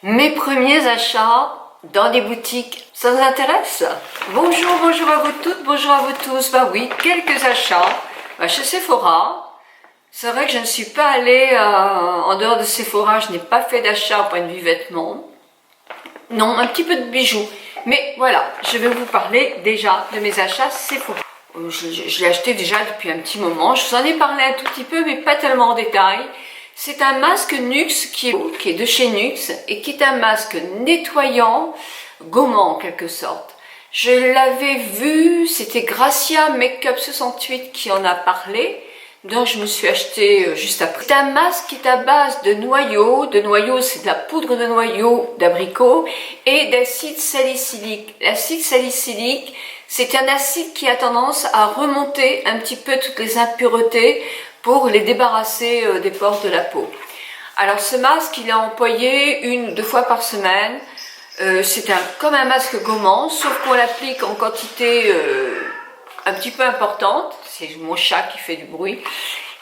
Mes premiers achats dans des boutiques, ça vous intéresse? Bonjour à vous toutes, bonjour à vous tous. Bah oui, quelques achats chez Sephora. C'est vrai que je ne suis pas allée en dehors de Sephora, je n'ai pas fait d'achat au point de vue vêtements. Non, un petit peu de bijoux. Mais voilà, je vais vous parler déjà de mes achats Sephora. Je l'ai acheté déjà depuis un petit moment. Je vous en ai parlé un tout petit peu, mais pas tellement en détail. C'est un masque Nuxe qui est de chez Nuxe et qui est un masque nettoyant, gommant en quelque sorte. Je l'avais vu, c'était Gracia Makeup 68 qui en a parlé, donc je me suis acheté juste après. C'est un masque qui est à base de noyaux c'est de la poudre de noyaux d'abricot et d'acide salicylique. L'acide salicylique, c'est un acide qui a tendance à remonter un petit peu toutes les impuretés pour les débarrasser des pores de la peau. Alors ce masque, il est employé 1 ou 2 fois par semaine. C'est comme un masque gommant, sauf qu'on l'applique en quantité un petit peu importante. C'est mon chat qui fait du bruit.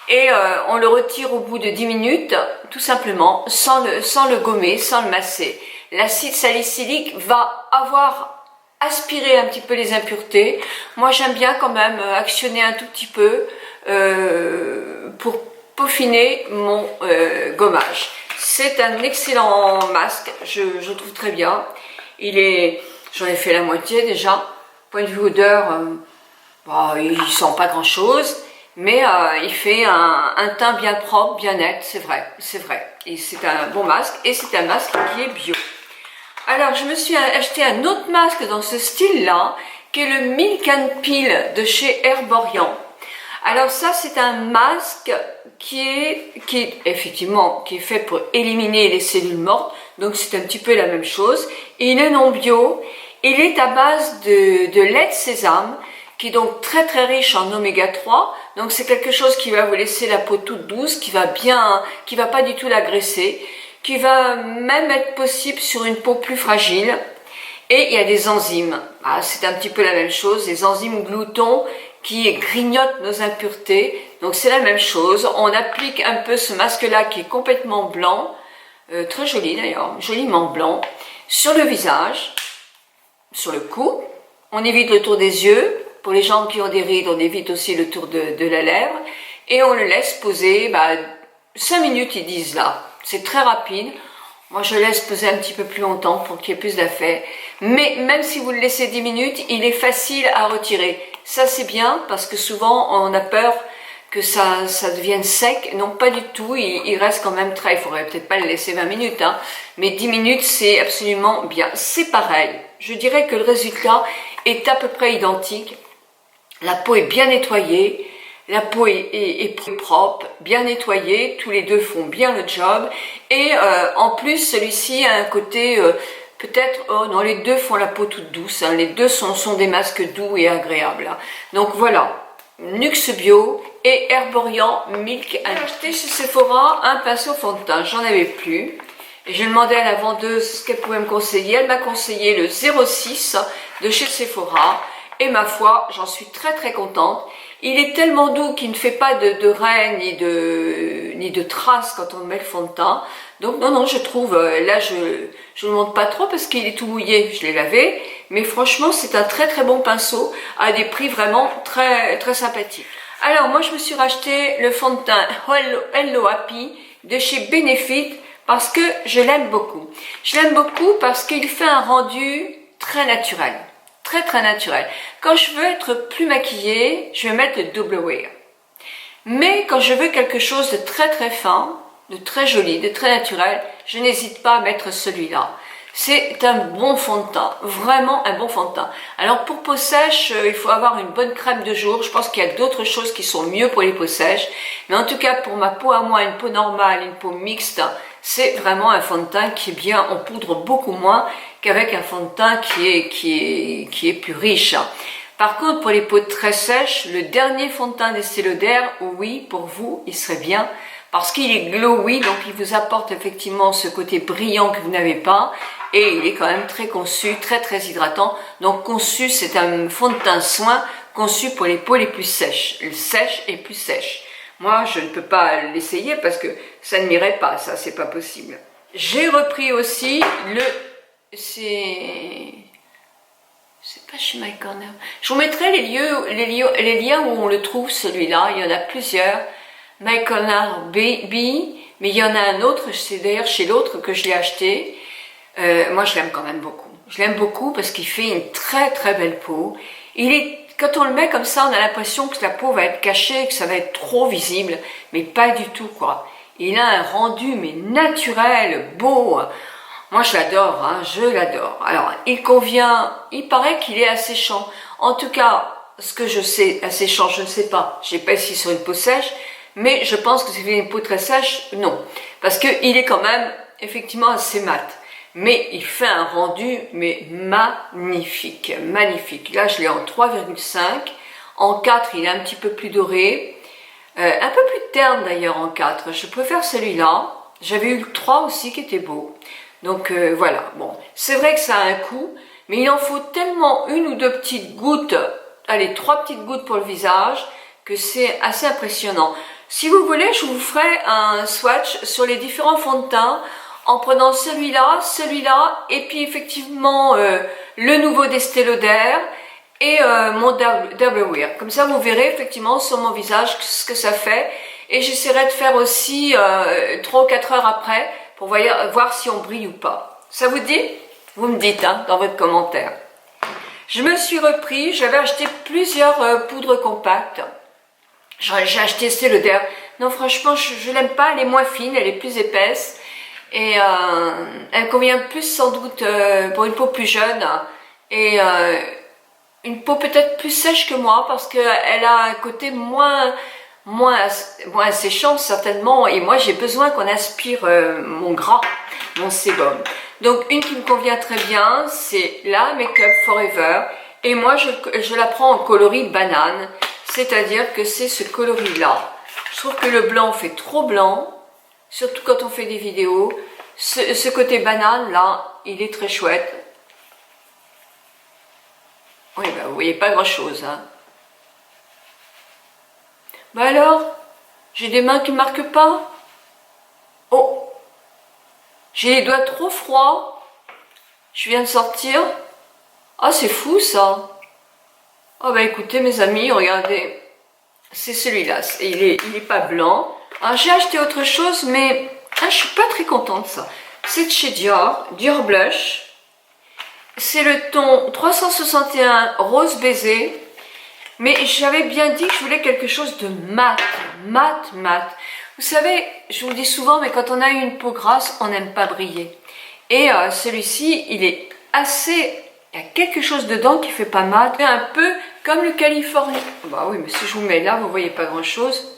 Et on le retire au bout de 10 minutes, tout simplement, sans le gommer, sans le masser. L'acide salicylique va avoir aspiré un petit peu les impuretés. Moi, j'aime bien quand même actionner un tout petit peu pour peaufiner mon gommage. C'est un excellent masque, je trouve très bien. J'en ai fait la moitié déjà. Point de vue odeur, il sent pas grand chose, mais il fait un teint bien propre, bien net, c'est vrai. Et c'est un bon masque et c'est un masque qui est bio. Alors je me suis acheté un autre masque dans ce style-là, qui est le Milk and Peel de chez Herborian. Alors ça, c'est un masque qui est fait pour éliminer les cellules mortes, donc c'est un petit peu la même chose. Et il est non bio, il est à base de lait de sésame, qui est donc très riche en oméga 3, donc c'est quelque chose qui va vous laisser la peau toute douce, qui va pas du tout l'agresser, qui va même être possible sur une peau plus fragile. Et il y a des enzymes, c'est un petit peu la même chose, des enzymes gloutons qui grignotent nos impuretés, donc c'est la même chose. On applique un peu ce masque-là qui est complètement blanc, très joli d'ailleurs, joliment blanc, sur le visage, sur le cou. On évite le tour des yeux, pour les gens qui ont des rides, on évite aussi le tour de la lèvre, et on le laisse poser 5 minutes, ils disent là, c'est très rapide. Moi, je laisse poser un petit peu plus longtemps pour qu'il y ait plus d'effet. Mais même si vous le laissez 10 minutes, il est facile à retirer. Ça, c'est bien parce que souvent, on a peur que ça devienne sec. Non, pas du tout. Il reste quand même très... Il faudrait peut-être pas le laisser 20 minutes. Mais 10 minutes, c'est absolument bien. C'est pareil. Je dirais que le résultat est à peu près identique. La peau est bien nettoyée. La peau est propre, bien nettoyée, tous les deux font bien le job. Et en plus, celui-ci a un côté, les deux font la peau toute douce. Les deux sont des masques doux et agréables. Donc voilà, Nuxe Bio et Herborian Milk. J'ai acheté chez Sephora un pinceau fond de teint, j'en avais plus. Et je demandais à la vendeuse ce qu'elle pouvait me conseiller. Elle m'a conseillé le 06 de chez Sephora. Et ma foi, j'en suis très contente. Il est tellement doux qu'il ne fait pas de raies ni de traces quand on met le fond de teint. Donc non, je trouve, là je ne le montre pas trop parce qu'il est tout mouillé, je l'ai lavé. Mais franchement, c'est un très bon pinceau à des prix vraiment très sympathiques. Alors moi, je me suis racheté le fond de teint Hello Happy de chez Benefit parce que je l'aime beaucoup. Je l'aime beaucoup parce qu'il fait un rendu très naturel. Très naturel. Quand je veux être plus maquillée, je vais mettre le double wear. Mais quand je veux quelque chose de très fin, de très joli, de très naturel, je n'hésite pas à mettre celui-là. C'est un bon fond de teint, vraiment un bon fond de teint. Alors pour peau sèche, il faut avoir une bonne crème de jour. Je pense qu'il y a d'autres choses qui sont mieux pour les peaux sèches. Mais en tout cas, pour ma peau à moi, une peau normale, une peau mixte, c'est vraiment un fond de teint qui est bien, on poudre beaucoup moins qu'avec un fond de teint qui est plus riche. Par contre, pour les peaux très sèches, le dernier fond de teint d'Estée Lauder, oui, pour vous, il serait bien, parce qu'il est glowy, donc il vous apporte effectivement ce côté brillant que vous n'avez pas, et il est quand même très conçu, très hydratant. Donc conçu, c'est un fond de teint soin, conçu pour les peaux les plus sèches et plus sèches. Moi, je ne peux pas l'essayer parce que ça ne m'irait pas, ça, c'est pas possible. J'ai repris aussi c'est pas chez My Corner. Je vous mettrai les liens où on le trouve, celui-là. Il y en a plusieurs. My Corner Baby, mais il y en a un autre, c'est d'ailleurs chez l'autre que je l'ai acheté. Moi, je l'aime quand même beaucoup. Je l'aime beaucoup parce qu'il fait une très très belle peau. Quand on le met comme ça, on a l'impression que la peau va être cachée, que ça va être trop visible, mais pas du tout, quoi. Il a un rendu, mais naturel, beau. Moi, je l'adore, hein, je l'adore. Alors, il paraît qu'il est asséchant. En tout cas, ce que je sais, asséchant, je ne sais pas. Je n'ai pas ici sur une peau sèche, mais je pense que c'est une peau très sèche, non. Parce qu'il est quand même, effectivement, assez mat. Mais il fait un rendu, mais magnifique, magnifique. Là, je l'ai en 3,5. En 4, il est un petit peu plus doré. Un peu plus terne d'ailleurs en 4. Je préfère celui-là. J'avais eu le 3 aussi qui était beau. Donc voilà, bon, c'est vrai que ça a un coût, mais il en faut tellement une ou deux petites gouttes, allez, 3 petites gouttes pour le visage, que c'est assez impressionnant. Si vous voulez, je vous ferai un swatch sur les différents fonds de teint, en prenant celui-là, et puis effectivement le nouveau d'Estée Lauder, et mon Double Wear. Comme ça, vous verrez effectivement sur mon visage ce que ça fait, et j'essaierai de faire aussi 3 ou 4 heures après, pour voir si on brille ou pas. Ça vous dit? Vous me dites hein, dans votre commentaire. Je me suis repris, j'avais acheté plusieurs poudres compactes. J'ai acheté Estée Lauder. Non, franchement, je l'aime pas, elle est moins fine, elle est plus épaisse. Et elle convient plus sans doute pour une peau plus jeune. Et une peau peut-être plus sèche que moi, parce qu'elle a un côté moins séchant certainement, et moi j'ai besoin qu'on aspire mon gras, mon sébum. Donc une qui me convient très bien, c'est la Make Up Forever, et moi je la prends en coloris banane, c'est-à-dire que c'est ce coloris là. Je trouve que le blanc fait trop blanc, surtout quand on fait des vidéos. Ce côté banane là, il est très chouette. Oui, ben, vous voyez pas grand chose hein. Bah alors, j'ai des mains qui ne marquent pas. Oh, j'ai les doigts trop froids. Je viens de sortir. Ah, c'est fou ça. Oh bah écoutez mes amis, regardez. C'est celui-là. Il est pas blanc. Alors j'ai acheté autre chose, mais je suis pas très contente de ça. C'est de chez Dior, Dior Blush. C'est le ton 361 Rose Baiser. Mais j'avais bien dit que je voulais quelque chose de mat. Vous savez, je vous le dis souvent, mais quand on a une peau grasse, on n'aime pas briller. Et celui-ci, il est assez... Il y a quelque chose dedans qui fait pas mat. Un peu comme le California. Bah oui, mais si je vous mets là, vous voyez pas grand-chose.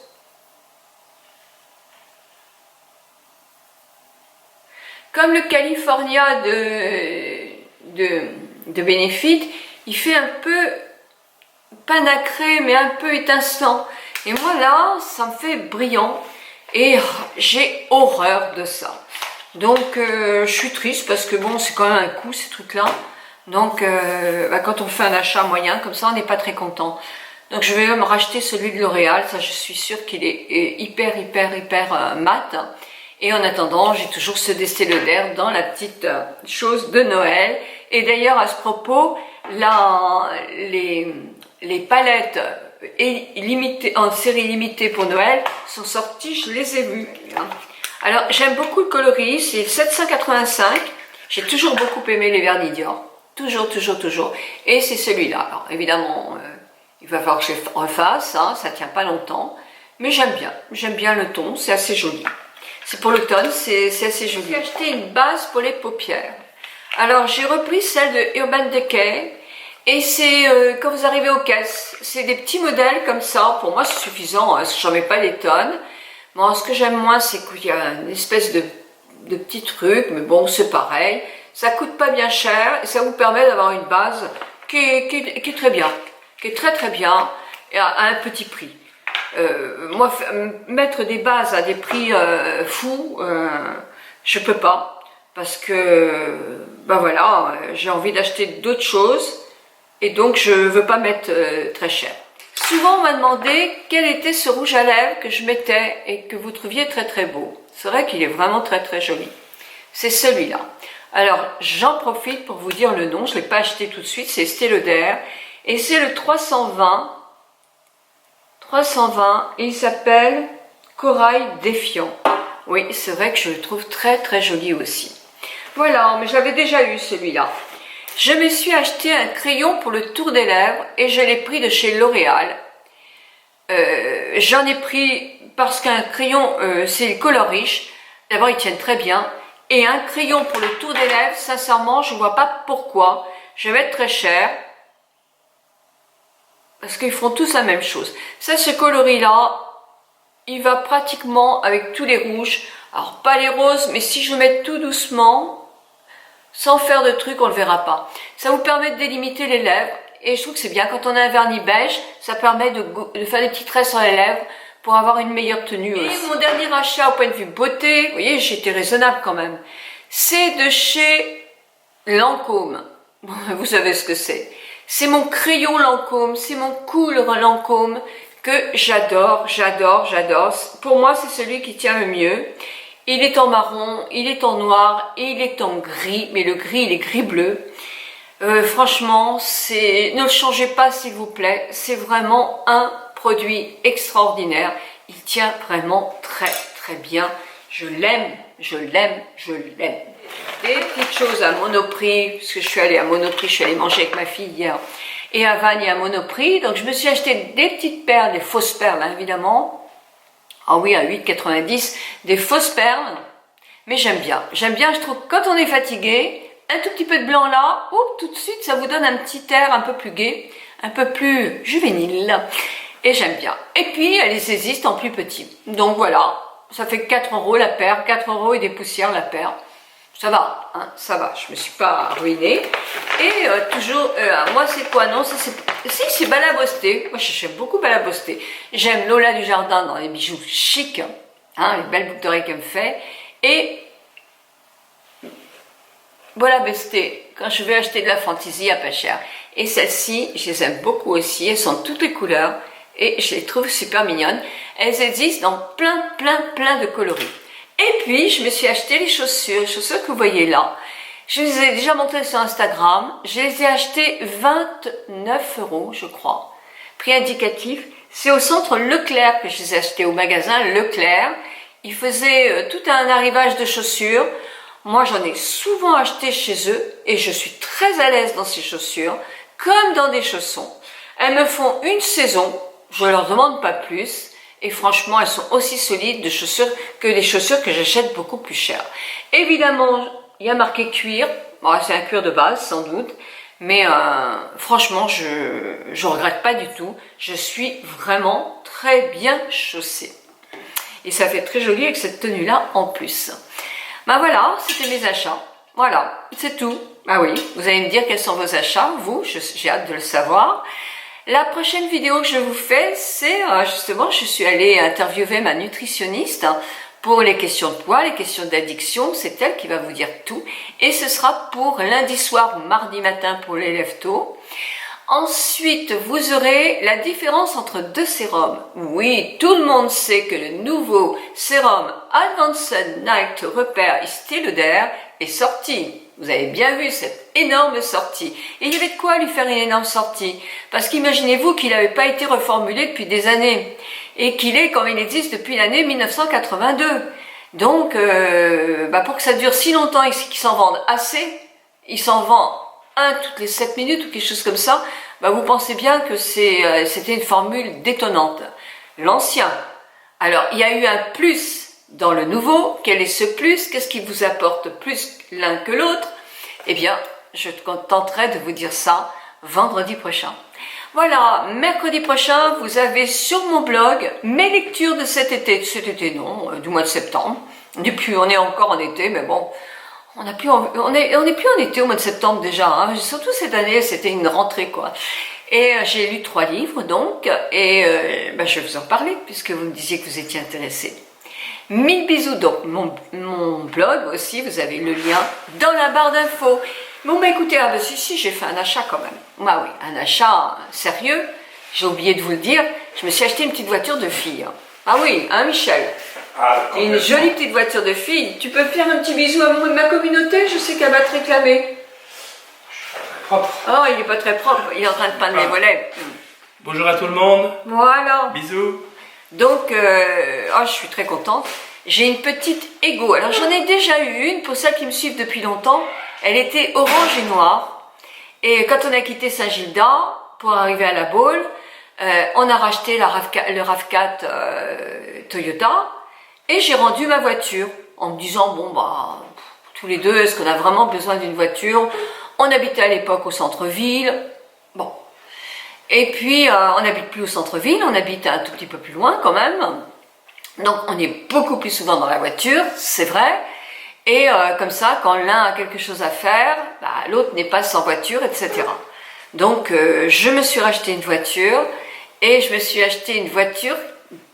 Comme le California de Benefit, il fait un peu... pas nacré mais un peu étincelant, et moi là ça me fait brillant et j'ai horreur de ça. Donc je suis triste parce que bon, c'est quand même un coût ces trucs là, donc quand on fait un achat moyen comme ça, on n'est pas très content. Donc je vais me racheter celui de L'Oréal, ça je suis sûre qu'il est hyper mat. Et en attendant, j'ai toujours ce d'Estée Lauder dans la petite chose de Noël. Et d'ailleurs à ce propos, les palettes en série limitée pour Noël sont sorties, je les ai vues. Alors j'aime beaucoup le coloris, c'est 785. J'ai toujours beaucoup aimé les vernis Dior, toujours. Et c'est celui-là. Alors évidemment, il va falloir que je les refasse, hein, ça tient pas longtemps, mais j'aime bien le ton, c'est assez joli. C'est pour l'automne, c'est assez joli. J'ai acheté une base pour les paupières. Alors j'ai repris celle de Urban Decay. Et c'est quand vous arrivez aux caisses, c'est des petits modèles comme ça. Pour moi c'est suffisant, hein, j'en mets pas des tonnes. Bon, ce que j'aime moins, c'est qu'il y a une espèce de petits trucs, mais bon, c'est pareil. Ça coûte pas bien cher et ça vous permet d'avoir une base qui est très bien, qui est très bien et à un petit prix. Moi, mettre des bases à des prix fous, je peux pas, parce que ben voilà, j'ai envie d'acheter d'autres choses et donc je veux pas mettre très cher. Souvent on m'a demandé quel était ce rouge à lèvres que je mettais et que vous trouviez très beau. C'est vrai qu'il est vraiment très joli. c'est celui-là. Alors, j'en profite pour vous dire le nom, je ne l'ai pas acheté tout de suite, c'est Estée Lauder, et c'est le 320, et il s'appelle Corail Défiant. Oui, c'est vrai que je le trouve très très joli aussi. Voilà, mais j'avais déjà eu celui-là. Je me suis acheté un crayon pour le tour des lèvres, et je l'ai pris de chez L'Oréal. J'en ai pris parce qu'un crayon, c'est le color riche. D'abord, ils tiennent très bien. Et un crayon pour le tour des lèvres, sincèrement, je ne vois pas pourquoi. Je vais être très cher. Parce qu'ils font tous la même chose. Ça, ce coloris-là, il va pratiquement avec tous les rouges. Alors, pas les roses, mais si je mets tout doucement, sans faire de trucs, on ne le verra pas. Ça vous permet de délimiter les lèvres. Et je trouve que c'est bien, quand on a un vernis beige, ça permet de faire des petits traits sur les lèvres pour avoir une meilleure tenue aussi. Et mon dernier achat au point de vue beauté, vous voyez, j'ai été raisonnable quand même, c'est de chez Lancôme. Vous savez ce que c'est. C'est mon crayon Lancôme, c'est mon cool Lancôme que j'adore, j'adore, j'adore. Pour moi, c'est celui qui tient le mieux. Il est en marron, il est en noir et il est en gris, mais le gris, il est gris-bleu. Franchement, ne le changez pas s'il vous plaît, c'est vraiment un produit extraordinaire, il tient vraiment très très bien, je l'aime, je l'aime, je l'aime. Des petites choses à Monoprix, parce que je suis allée à Monoprix, je suis allée manger avec ma fille hier, et à Vannes à Monoprix, donc je me suis acheté des petites perles, des fausses perles hein, évidemment, ah oui à 8,90, des fausses perles, mais j'aime bien, je trouve que quand on est fatigué, un tout petit peu de blanc là, tout de suite ça vous donne un petit air un peu plus gai, un peu plus juvénile, et j'aime bien. Et puis elles existent en plus petit, donc voilà, ça fait 4 € la paire, 4 € et des poussières la paire, ça va, hein, ça va, je me suis pas ruinée. Et toujours, moi c'est quoi, non, c'est Balabosté, moi j'aime beaucoup Balabosté, j'aime Lola du Jardin dans les bijoux chics, hein, les belles boucles d'oreilles qu'elle me fait, et voilà, besté, quand je vais acheter de la fantaisie à pas cher. Et celles-ci, je les aime beaucoup aussi. Elles sont toutes les couleurs et je les trouve super mignonnes. Elles existent dans plein de coloris. Et puis, je me suis acheté les chaussures que vous voyez là. Je les ai déjà montrées sur Instagram. Je les ai achetées 29 €, je crois. Prix indicatif. C'est au centre Leclerc que je les ai achetées, au magasin Leclerc. Ils faisaient tout un arrivage de chaussures. Moi, j'en ai souvent acheté chez eux et je suis très à l'aise dans ces chaussures, comme dans des chaussons. Elles me font une saison, je leur demande pas plus et franchement, elles sont aussi solides que des chaussures que j'achète beaucoup plus cher. Évidemment, il y a marqué cuir, bon, c'est un cuir de base sans doute, mais franchement, je regrette pas du tout. Je suis vraiment très bien chaussée. Et ça fait très joli avec cette tenue-là en plus. Ben voilà, c'était mes achats. Voilà, c'est tout. Ah oui, vous allez me dire quels sont vos achats, vous, j'ai hâte de le savoir. La prochaine vidéo que je vous fais, c'est justement, je suis allée interviewer ma nutritionniste pour les questions de poids, les questions d'addiction, c'est elle qui va vous dire tout. Et ce sera pour lundi soir ou mardi matin pour les lève-tôt. Ensuite, vous aurez la différence entre deux sérums. Oui, tout le monde sait que le nouveau sérum Advanced Night Repair Estée Lauder est sorti. Vous avez bien vu cette énorme sortie. Et il y avait de quoi lui faire une énorme sortie. Parce qu'imaginez-vous qu'il n'avait pas été reformulé depuis des années. Et qu'il est comme il existe depuis l'année 1982. Donc, pour que ça dure si longtemps et qu'il s'en vende assez, il s'en vend un toutes les 7 minutes ou quelque chose comme ça, vous pensez bien que c'était une formule détonnante. L'ancien. Alors, il y a eu un plus dans le nouveau. Quel est ce plus? Qu'est-ce qui vous apporte plus l'un que l'autre? Eh bien, je tenterai de vous dire ça vendredi prochain. Voilà, mercredi prochain, vous avez sur mon blog mes lectures de cet été. Du mois de septembre. Depuis, on est encore en été, mais bon... On n'est plus en été au mois de septembre déjà, hein. Surtout cette année, c'était une rentrée quoi. Et j'ai lu 3 livres donc, et je vais vous en parler puisque vous me disiez que vous étiez intéressés. 1000 bisous, donc mon blog aussi, vous avez le lien dans la barre d'infos. Bon écoutez, si j'ai fait un achat quand même. Oui, un achat sérieux, j'ai oublié de vous le dire, je me suis acheté une petite voiture de fille. Ah oui, hein Michel? Ah, Une jolie petite voiture de fille. Tu peux faire un petit bisou à ma communauté? Je sais qu'elle va te réclamer. Propre. Oh, il n'est pas très propre. Il est en train de peindre les volets. Bonjour à tout le monde. Voilà. Bisous. Donc, je suis très contente. J'ai une petite Ego. Alors, j'en ai déjà eu une. Pour celles qui me suivent depuis longtemps, elle était orange et noire. Et quand on a quitté Saint-Gildas pour arriver à la Baule, on a racheté le RAV4 Toyota. Et j'ai rendu ma voiture en me disant, bon, bah, tous les deux, est-ce qu'on a vraiment besoin d'une voiture? On habitait à l'époque au centre-ville. Bon. Et puis, on n'habite plus au centre-ville, on habite un tout petit peu plus loin quand même. Donc, on est beaucoup plus souvent dans la voiture, c'est vrai. Et comme ça, quand l'un a quelque chose à faire, bah, l'autre n'est pas sans voiture, etc. Donc, je me suis racheté une voiture. Et je me suis acheté une voiture,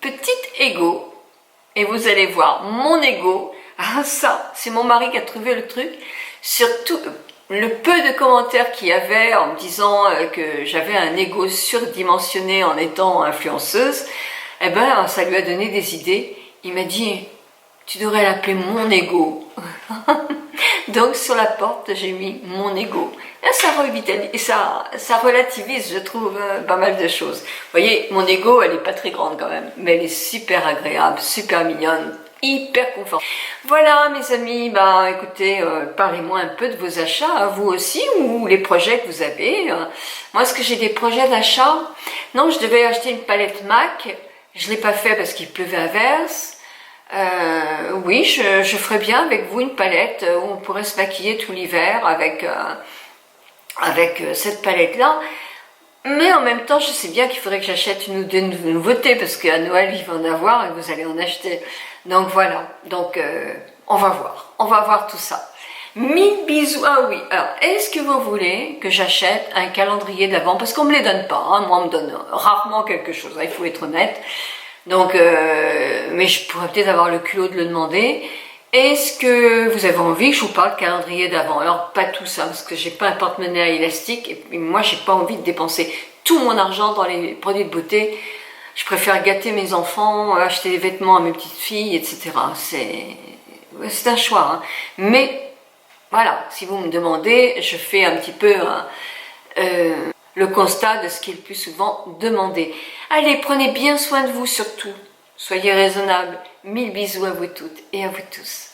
petite Ego. Et vous allez voir, mon Ego, ah ça, c'est mon mari qui a trouvé le truc. Surtout, le peu de commentaires qu'il y avait en me disant que j'avais un ego surdimensionné en étant influenceuse, eh ben, ça lui a donné des idées. Il m'a dit, tu devrais l'appeler mon ego. Donc sur la porte, j'ai mis mon ego. Et ça relativise, je trouve, pas mal de choses. Vous voyez, mon ego, elle n'est pas très grande quand même, mais elle est super agréable, super mignonne, hyper confortable. Voilà mes amis, bah écoutez, parlez-moi un peu de vos achats, vous aussi, ou les projets que vous avez. Moi, est-ce que j'ai des projets d'achat? Non, je devais acheter une palette MAC, je ne l'ai pas fait parce qu'il pleuvait à verse. Oui, je ferais bien avec vous une palette où on pourrait se maquiller tout l'hiver avec cette palette-là. Mais en même temps, je sais bien qu'il faudrait que j'achète une ou deux nouveautés parce qu'à Noël, il va en avoir et vous allez en acheter. Donc voilà, donc on va voir tout ça. 1000 bisous. Ah oui, alors est-ce que vous voulez que j'achète un calendrier de l'Avent? Parce qu'on me les donne pas, hein. Moi on me donne rarement quelque chose, hein, il faut être honnête. Donc, mais je pourrais peut-être avoir le culot de le demander. Est-ce que vous avez envie que je vous parle de calendrier d'Avent? Alors, pas tout ça, parce que j'ai pas un porte-monnaie à élastique, et puis moi, j'ai pas envie de dépenser tout mon argent dans les produits de beauté. Je préfère gâter mes enfants, acheter des vêtements à mes petites filles, etc. C'est un choix, hein. Mais, voilà, si vous me demandez, je fais un petit peu le constat de ce qui est le plus souvent demandé. Allez, prenez bien soin de vous surtout. Soyez raisonnables. 1000 bisous à vous toutes et à vous tous.